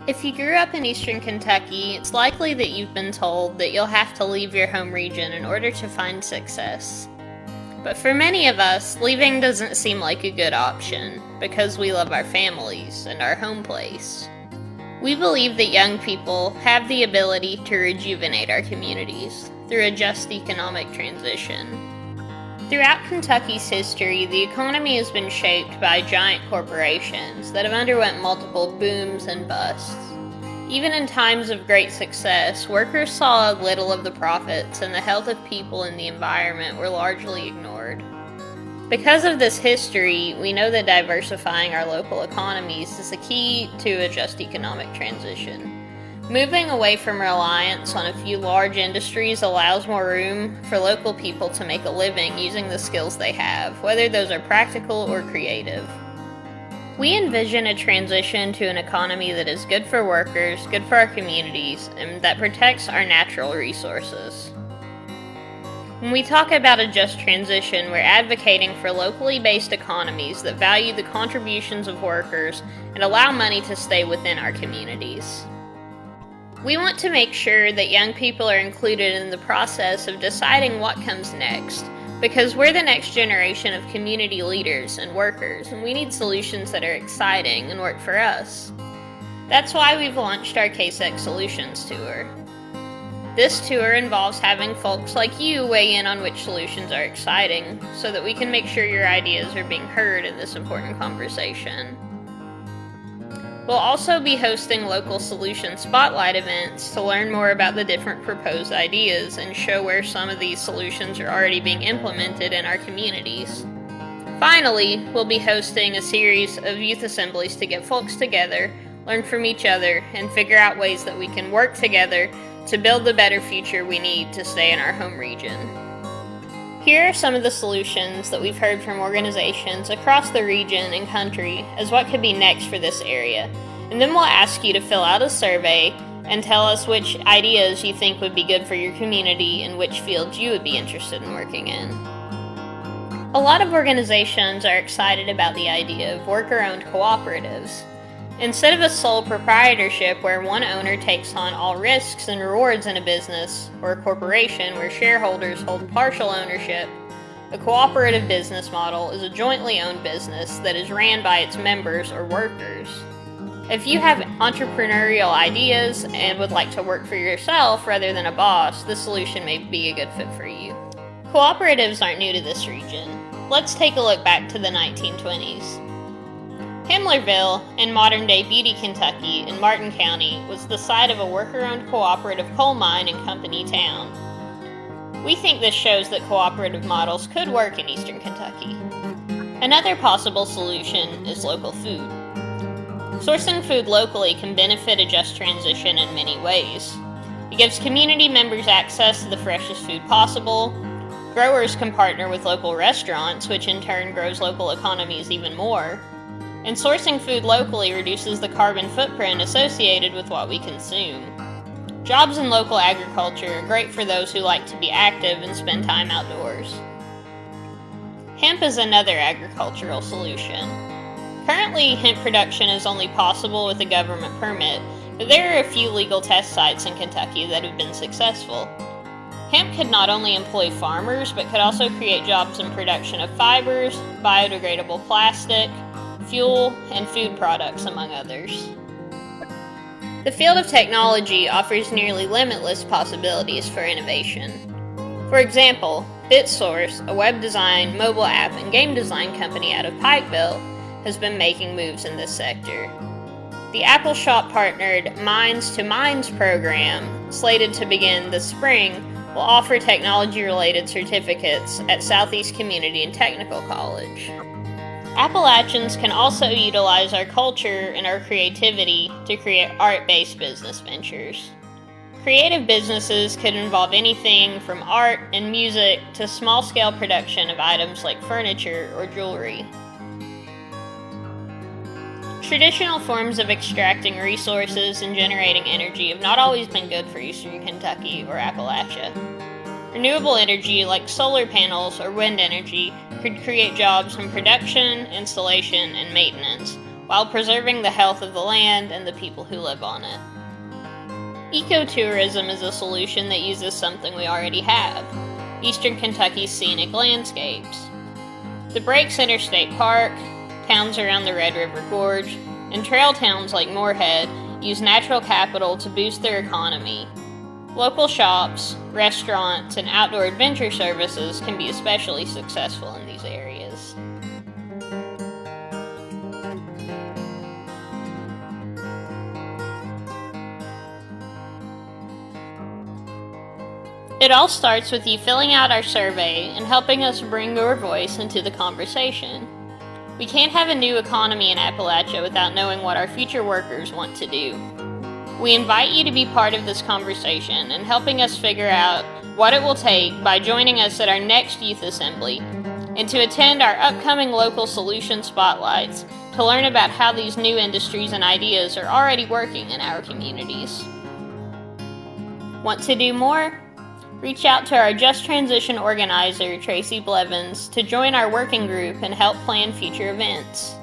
If you grew up in eastern Kentucky, it's likely that you've been told that you'll have to leave your home region in order to find success. But for many of us, leaving doesn't seem like a good option because we love our families and our home place. We believe that young people have the ability to rejuvenate our communities through a just economic transition. Throughout Kentucky's history, the economy has been shaped by giant corporations that have underwent multiple booms and busts. Even in times of great success, workers saw little of the profits, and the health of people and the environment were largely ignored. Because of this history, we know that diversifying our local economies is the key to a just economic transition. Moving away from reliance on a few large industries allows more room for local people to make a living using the skills they have, whether those are practical or creative. We envision a transition to an economy that is good for workers, good for our communities, and that protects our natural resources. When we talk about a just transition, we're advocating for locally based economies that value the contributions of workers and allow money to stay within our communities. We want to make sure that young people are included in the process of deciding what comes next, because we're the next generation of community leaders and workers, and we need solutions that are exciting and work for us. That's why we've launched our KSEC Solutions Tour. This tour involves having folks like you weigh in on which solutions are exciting, so that we can make sure your ideas are being heard in this important conversation. We'll also be hosting local solution spotlight events to learn more about the different proposed ideas and show where some of these solutions are already being implemented in our communities. Finally, we'll be hosting a series of youth assemblies to get folks together, learn from each other, and figure out ways that we can work together to build the better future we need to stay in our home region. Here are some of the solutions that we've heard from organizations across the region and country as what could be next for this area, and then we'll ask you to fill out a survey and tell us which ideas you think would be good for your community and which fields you would be interested in working in. A lot of organizations are excited about the idea of worker-owned cooperatives. Instead of a sole proprietorship where one owner takes on all risks and rewards in a business, or a corporation where shareholders hold partial ownership, a cooperative business model is a jointly owned business that is ran by its members or workers. If you have entrepreneurial ideas and would like to work for yourself rather than a boss, this solution may be a good fit for you. Cooperatives aren't new to this region. Let's take a look back to the 1920s. Himmlerville, in modern-day Beatty, Kentucky, in Martin County, was the site of a worker-owned cooperative coal mine and company town. We think this shows that cooperative models could work in eastern Kentucky. Another possible solution is local food. Sourcing food locally can benefit a just transition in many ways. It gives community members access to the freshest food possible. Growers can partner with local restaurants, which in turn grows local economies even more. And sourcing food locally reduces the carbon footprint associated with what we consume. Jobs in local agriculture are great for those who like to be active and spend time outdoors. Hemp is another agricultural solution. Currently, hemp production is only possible with a government permit, but there are a few legal test sites in Kentucky that have been successful. Hemp could not only employ farmers, but could also create jobs in production of fibers, biodegradable plastic, fuel, and food products, among others. The field of technology offers nearly limitless possibilities for innovation. For example, BitSource, a web design, mobile app, and game design company out of Pikeville, has been making moves in this sector. The Apple Shop partnered Minds to Minds program, slated to begin this spring, will offer technology-related certificates at Southeast Community and Technical College. Appalachians can also utilize our culture and our creativity to create art-based business ventures. Creative businesses could involve anything from art and music to small-scale production of items like furniture or jewelry. Traditional forms of extracting resources and generating energy have not always been good for eastern Kentucky or Appalachia. Renewable energy, like solar panels or wind energy, could create jobs in production, installation, and maintenance, while preserving the health of the land and the people who live on it. Ecotourism is a solution that uses something we already have: Eastern Kentucky's scenic landscapes. The Breaks Interstate Park, towns around the Red River Gorge, and trail towns like Moorhead use natural capital to boost their economy. Local shops, restaurants, and outdoor adventure services can be especially successful in these areas. It all starts with you filling out our survey and helping us bring your voice into the conversation. We can't have a new economy in Appalachia without knowing what our future workers want to do. We invite you to be part of this conversation and helping us figure out what it will take by joining us at our next youth assembly and to attend our upcoming local solution spotlights to learn about how these new industries and ideas are already working in our communities. Want to do more? Reach out to our Just Transition organizer, Tracy Blevins, to join our working group and help plan future events.